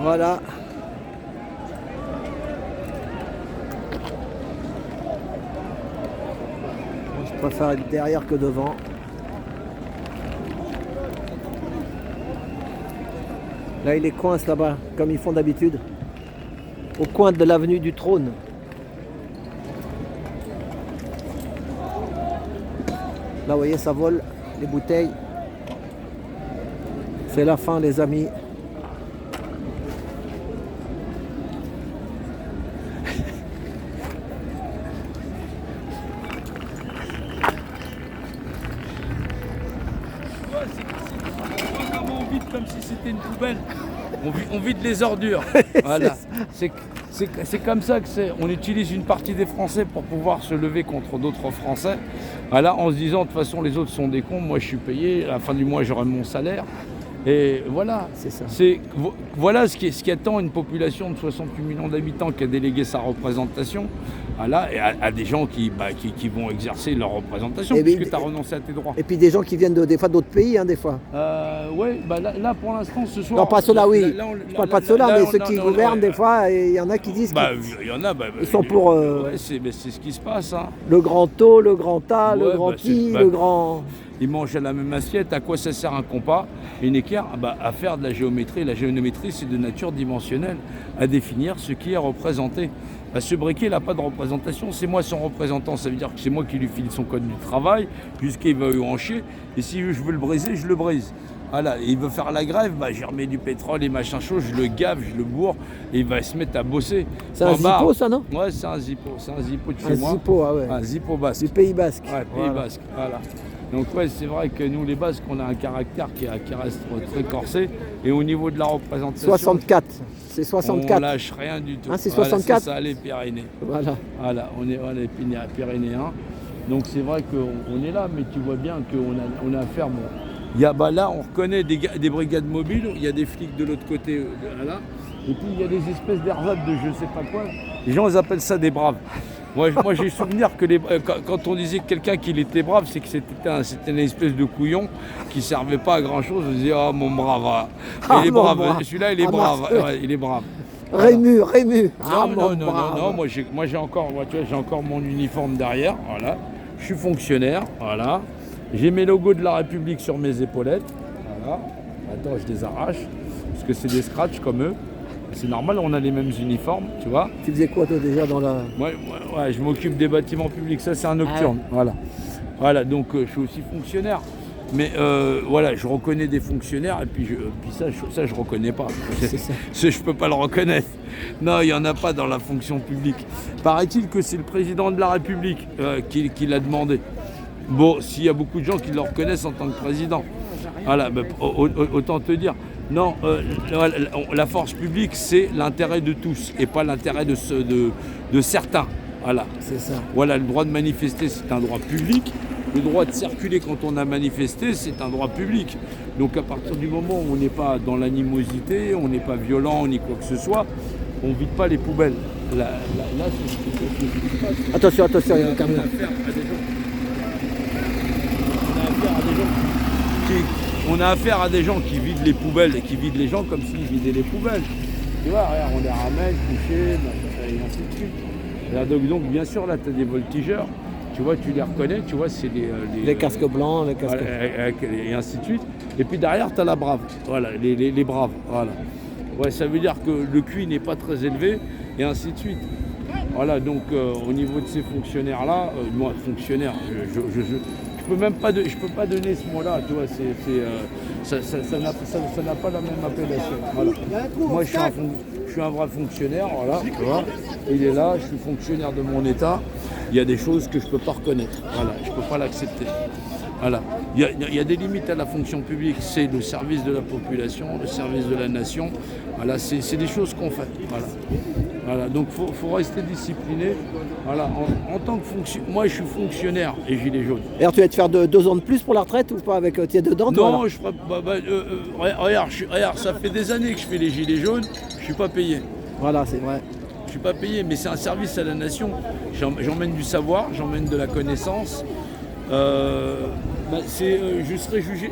Voilà. Je préfère être derrière que devant. Là, il les coince là-bas, comme ils font d'habitude, au coin de l'avenue du Trône. Là, vous voyez, ça vole, les bouteilles. C'est la fin, les amis. On vide comme si c'était une poubelle. On vide les ordures. Voilà. C'est comme ça que c'est. On utilise une partie des Français pour pouvoir se lever contre d'autres Français. Voilà, en se disant de toute façon les autres sont des cons, moi je suis payé, à la fin du mois j'aurai mon salaire. Et voilà, C'est ça. Voilà ce qui attend une population de 68 millions d'habitants qui a délégué sa représentation voilà, et à des gens qui vont exercer leur représentation Et puisque oui, tu as renoncé à tes droits. Et puis des gens qui viennent des fois d'autres pays, hein, des fois. Ouais, là pour l'instant ce soir. Non, pas ceux-là, oui. Je Je parle pas de ceux-là, mais ceux qui gouvernent, des fois, et il y en a qui disent Il y en a. qu'ils sont pour Ouais, c'est ce qui se passe. Hein. le grand O, le grand A, le Ouais, grand bah, I, c'est- le bah, grand... Ils mangent à la même assiette. À quoi ça sert un compas, une équerre à faire de la géométrie. La géométrie, c'est de nature dimensionnelle, à définir ce qui est représenté. Ce briquet, il n'a pas de représentation. C'est moi son représentant. Ça veut dire que c'est moi qui lui file son code du travail, jusqu'à il va en chier. Et si je veux le briser, je le brise. Voilà, et il veut faire la grève, j'y remets du pétrole et machin chaud, je le gave, je le bourre, et il va se mettre à bosser. C'est un zippo, ça, non? Ouais, c'est un zippo de chez Un moi. zippo, ah ouais. Un zippo basque. Du Pays Basque. Ouais, Pays Voilà. Basque, voilà. Donc ouais, c'est vrai que nous les Basques, on a un caractère qui reste très corsé. Et au niveau de la représentation, 64. C'est on 64. lâche rien du tout. Hein, c'est Voilà, 64? c'est ça, les Pyrénées. Voilà. Voilà, on est pyrénéens. Donc c'est vrai qu'on est là, mais tu vois bien qu'on a affaire. Bon, il y a, là, on reconnaît des brigades mobiles, il y a des flics de l'autre côté, là. Et puis il y a des espèces d'hervades de je sais pas quoi. Les gens ils appellent ça des braves. Moi j'ai souvenir que quand on disait que quelqu'un qu'il était brave, c'est que c'était une espèce de couillon qui servait pas à grand chose. On disait oh mon brave, Ah, il est mon brave, brave. celui-là il est Ah, brave, Marcel. ouais, il est brave. Rému, Rému. Ah, mon Non, brave. moi j'ai encore mon uniforme derrière, voilà. Je suis fonctionnaire, voilà. J'ai mes logos de la République sur mes épaulettes, voilà. Attends, je les arrache parce que c'est des scratchs comme eux. C'est normal, on a les mêmes uniformes, tu vois. Tu faisais quoi, toi, déjà, dans la... Ouais, je m'occupe des bâtiments publics, ça c'est un nocturne, voilà. Voilà, donc je suis aussi fonctionnaire. Mais voilà, je reconnais des fonctionnaires et puis ça je reconnais pas. Je peux pas le reconnaître. Non, il n'y en a pas dans la fonction publique. Paraît-il que c'est le président de la République qui l'a demandé. Bon, s'il y a beaucoup de gens qui le reconnaissent en tant que président. Voilà, autant te dire. Non, la force publique, c'est l'intérêt de tous et pas l'intérêt de certains. Voilà. C'est ça. Voilà, le droit de manifester, c'est un droit public. Le droit de circuler quand on a manifesté, c'est un droit public. Donc à partir du moment où on n'est pas dans l'animosité, on n'est pas violent ni quoi que ce soit, on ne vide pas les poubelles. Là c'est ce qui se passe. Attention, attention, il y a un On a camion. affaire à des gens. On a affaire à des gens qui vident les poubelles et qui vident les gens comme s'ils vidaient les poubelles. Tu vois, regarde, on les ramène, couchés, et ainsi de suite. Et là, donc bien sûr, là, tu as des voltigeurs. Tu vois, tu les reconnais, tu vois, c'est Les casques blancs, les casques... et ainsi de suite. Et puis derrière, tu as la brave. Voilà, les braves. Voilà. Ouais, ça veut dire que le QI n'est pas très élevé, et ainsi de suite. Voilà, donc au niveau de ces fonctionnaires-là, moi, fonctionnaire, je peux pas donner ce mot-là, tu vois, ça n'a pas la même appellation. Voilà. Moi, je suis un vrai fonctionnaire, voilà, tu vois. Il est là, je suis fonctionnaire de mon État. Il y a des choses que je ne peux pas reconnaître. Voilà, je ne peux pas l'accepter. Voilà. Il y a des limites à la fonction publique, c'est le service de la population, le service de la nation. Voilà, c'est des choses qu'on fait. Voilà. Voilà, donc il faut rester discipliné. Voilà, en tant que fonctionnaire, moi je suis fonctionnaire et gilet jaune. D'ailleurs, tu vas te faire 2 ans de plus pour la retraite ou pas avec tes dedans, toi, Non, alors je ferai, regarde, ça fait des années que je fais les gilets jaunes, je suis pas payé. Voilà, c'est vrai. Je suis pas payé, mais c'est un service à la nation. J'emmène du savoir, j'emmène de la connaissance. Je serai jugé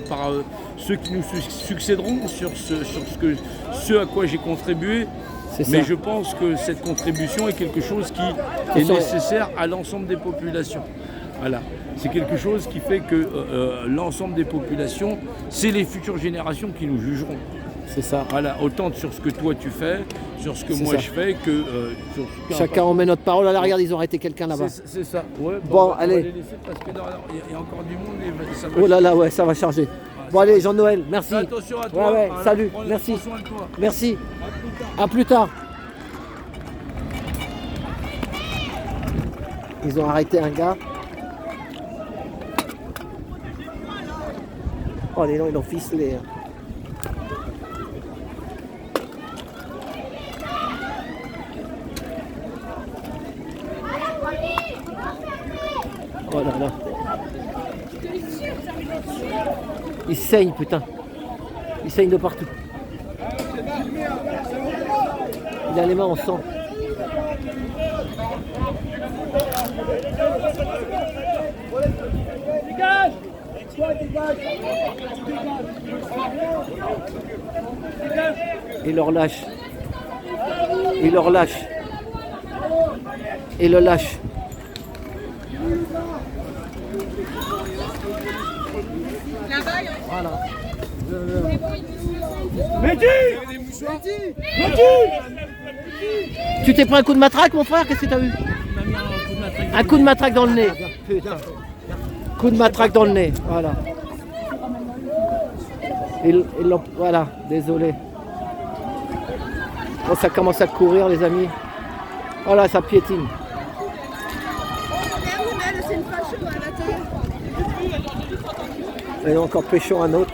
par ceux qui nous succéderont sur ce à quoi j'ai contribué. Mais je pense que cette contribution est quelque chose qui est nécessaire à l'ensemble des populations. Voilà. C'est quelque chose qui fait que l'ensemble des populations, c'est les futures générations qui nous jugeront. C'est ça. Voilà, autant sur ce que toi tu fais, sur ce que moi je fais, que sur ce chacun on met notre parole. Là, regarde, ils ont arrêté quelqu'un là-bas. C'est ça. Ouais, bon, on va allez. les laisser parce qu'il y a encore du monde et ça va. Oh là là, ouais, ça va charger. Bon, allez, Jean-Noël, merci. Fais attention à toi. Ouais, Voilà, salut, merci. Prends soin de toi. Merci. À plus tard. Ils ont arrêté un gars. Oh, les noms, ils l'ont ficelé. Oh là là. Il saigne, putain. Il saigne de partout. Il a les mains en sang. Dégage! Toi, dégage! Il leur lâche. Il leur lâche. Et le lâche. Voilà. Mehdi! Tu t'es pris un coup de matraque, mon frère? Qu'est-ce que t'as eu? Un coup de matraque dans le nez. Putain. Coup de matraque dans le nez. Voilà. Voilà, désolé. Bon, ça commence à courir, les amis. Voilà, ça piétine. C'est une facho à la télé. Et encore pêchons un autre.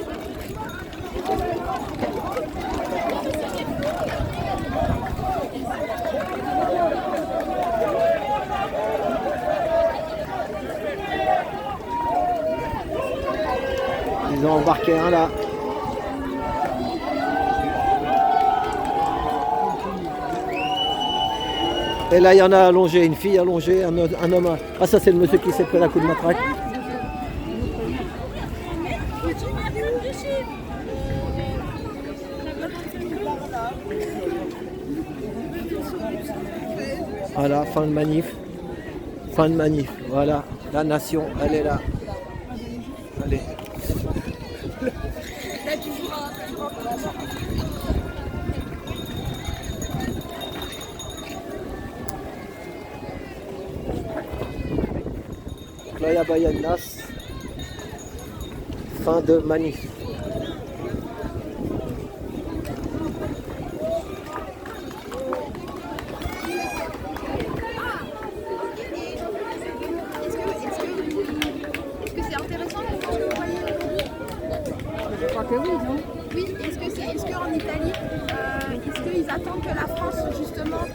Ils ont embarqué un là. Et là, il y en a allongé, une fille allongée, un homme. Ah, ça, c'est le monsieur qui s'est pris la coup de matraque. Voilà, fin de manif. Fin de manif. Voilà, la nation, elle est là. Allez. Playa Bayanas, fin de manif. Est-ce que c'est intéressant pour ce que vous voyez aujourd'hui? Je crois que oui, non? Oui, est-ce qu'en Italie, est-ce qu'ils attendent que la France justement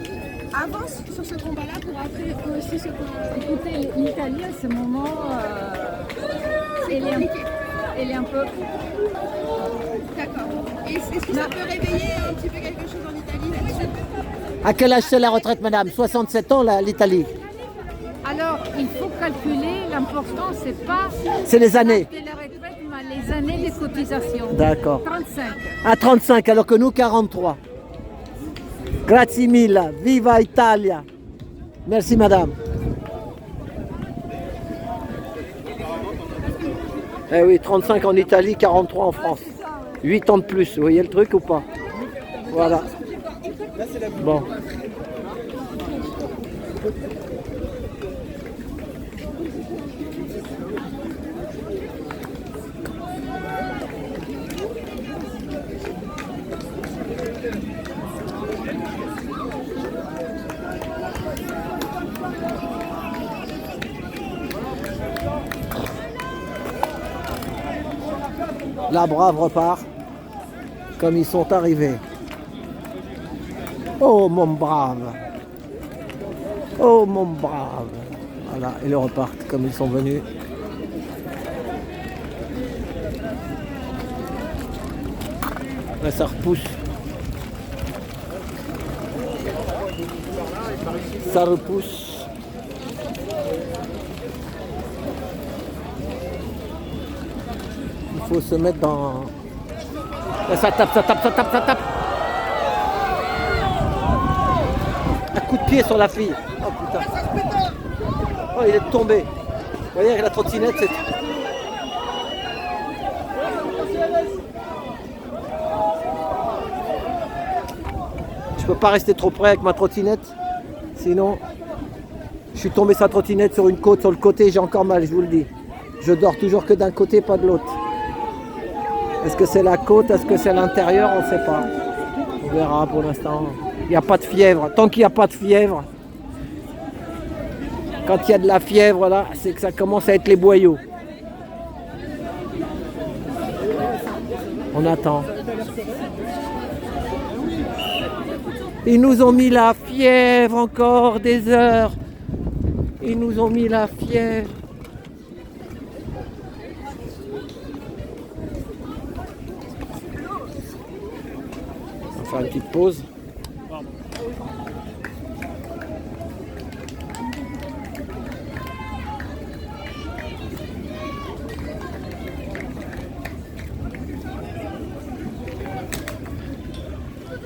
avance sur ce combat-là pour après aussi se Écoutez, l'Italie à ce moment, elle est un peu... D'accord. Est-ce que ça peut réveiller un petit peu quelque chose en Italie là-dessus? À quel âge c'est la retraite, madame? 67 ans, l'Italie. Alors, il faut calculer, l'important, c'est pas... C'est les années. de la retraite, mais les années de cotisation. D'accord. 35. À 35, alors que nous, 43. Grazie mille. Viva Italia. Merci, madame. Eh oui, 35 en Italie, 43 en France. 8 ans de plus, vous voyez le truc ou pas? Voilà. Bon. La Brave repart comme ils sont arrivés. Oh mon brave. Oh mon brave. Voilà, ils repartent comme ils sont venus. Là, ça repousse. Ça repousse. faut se mettre dans... Là, ça tape, ça tape, ça tape, ça tape. Un coup de pied sur la fille. Oh putain. Oh, il est tombé. Vous voyez, avec la trottinette, c'est... Je peux pas rester trop près avec ma trottinette. Sinon, je suis tombé sur la trottinette sur une côte, sur le côté, j'ai encore mal, je vous le dis. Je dors toujours que d'un côté, pas de l'autre. Est-ce que c'est la côte, est-ce que c'est l'intérieur, on ne sait pas. On verra pour l'instant. Il n'y a pas de fièvre. Tant qu'il n'y a pas de fièvre, quand il y a de la fièvre, là, c'est que ça commence à être les boyaux. On attend. Ils nous ont mis la fièvre encore des heures. Ils nous ont mis la fièvre. On va faire une petite pause.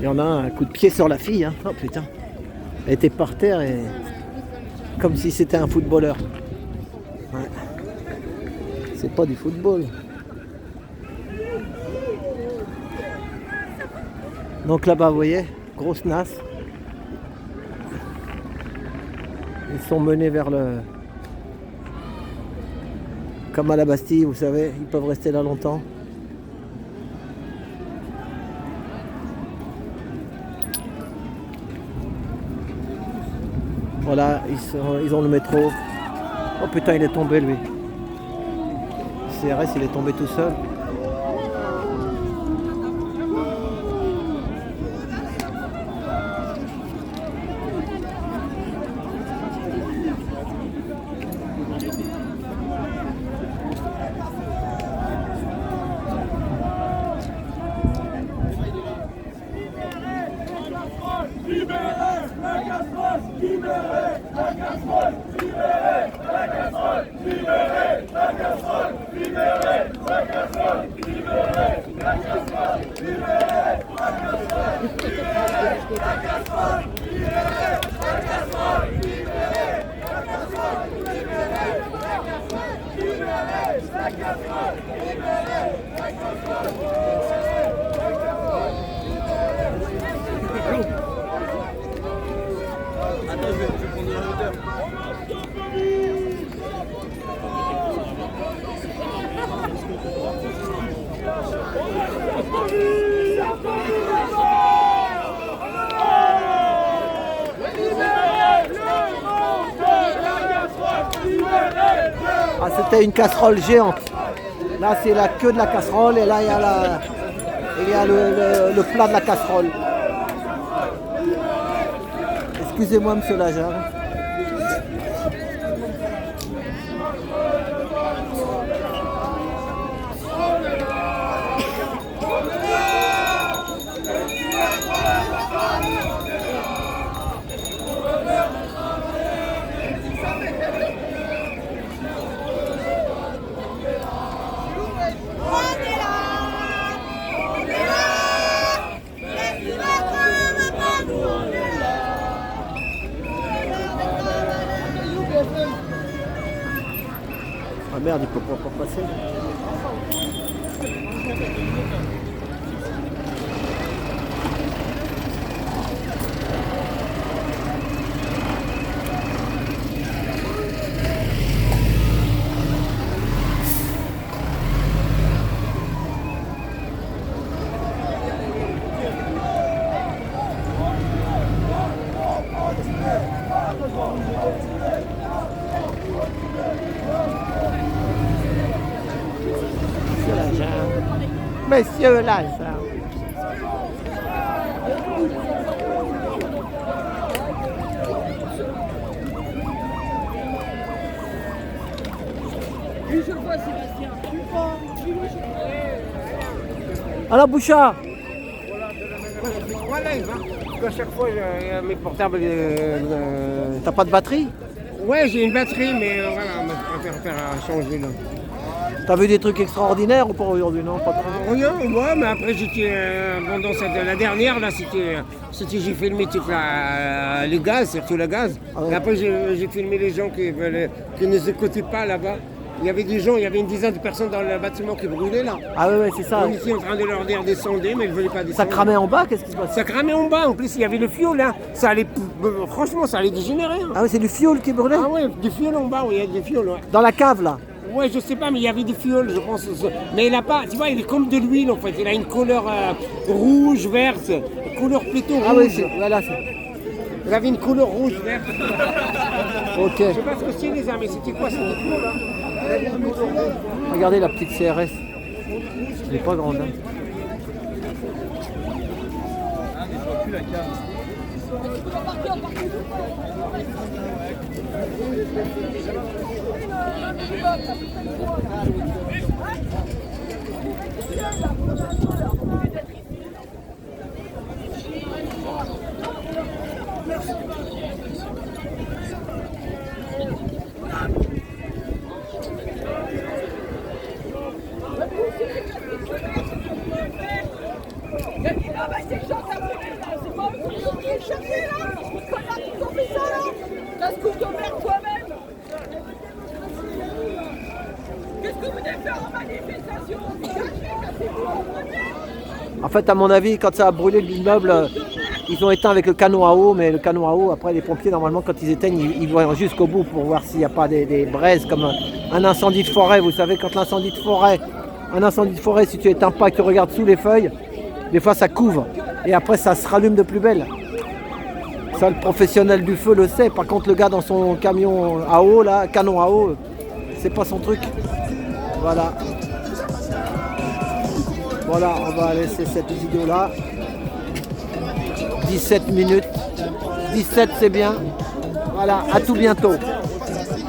Il y en a un coup de pied sur la fille, hein. Oh putain. Elle était par terre et comme si c'était un footballeur. Ouais. C'est pas du football. Donc là-bas, vous voyez, grosse nasse. Ils sont menés vers le... Comme à la Bastille, vous savez, ils peuvent rester là longtemps. Voilà, ils ont le métro. Oh putain, il est tombé lui. Le CRS, il est tombé tout seul. Ah, c'était une casserole géante. Là, c'est la queue de la casserole et là, il y a le plat de la casserole. Excusez-moi, monsieur Lajar. Ah merde, il peut pas passer. Monsieur Lazare. Alors Bouchard. Voilà, à chaque fois, mes portables. T'as pas de batterie? Ouais, j'ai une batterie, mais voilà, on va faire changer là. T'as vu des trucs extraordinaires ou pas aujourd'hui? Non, pas trop. Rien, ouais, mais après j'étais pendant la dernière là, j'ai filmé tout le gaz, surtout le gaz. Ah ouais. Et après j'ai filmé les gens qui ne écoutaient pas là-bas. Il y avait des gens, il y avait une dizaine de personnes dans le bâtiment qui brûlaient là. Ah ouais, c'est ça. On était en train de leur dire descendre, mais ils ne voulaient pas descendre. Ça cramait en bas, qu'est-ce qui se passe? Ça cramait en bas, en plus il y avait le fioul là. Ça allait, franchement ça allait dégénérer. Hein. Ah ouais, c'est du fioul qui brûlait? Ah ouais, du fioul en bas, oui, il y a du fioul, ouais. Dans la cave là? Ouais, je sais pas, mais il y avait du fioul, je pense. Mais il a pas, tu vois, il est comme de l'huile en fait. Il a une couleur rouge, verte, couleur plutôt rouge. Ah oui, voilà. Il avait une couleur rouge, verte. Ok. Je sais pas ce que c'est les amis, c'était quoi cette couleur là? Regardez la petite CRS. Elle n'est pas grande. Hein. En fait, à mon avis, quand ça a brûlé l'immeuble, ils ont éteint avec le canon à eau, mais le canon à eau, après les pompiers, normalement, quand ils éteignent, ils vont jusqu'au bout pour voir s'il n'y a pas des braises comme un incendie de forêt. Vous savez, quand un incendie de forêt, si tu éteins pas et que tu regardes sous les feuilles, des fois ça couvre et après ça se rallume de plus belle. Ça, le professionnel du feu le sait. Par contre, le gars dans son camion à eau, là, canon à eau, c'est pas son truc. Voilà. Voilà, on va laisser cette vidéo là. 17 minutes. 17 c'est bien. Voilà, à tout bientôt.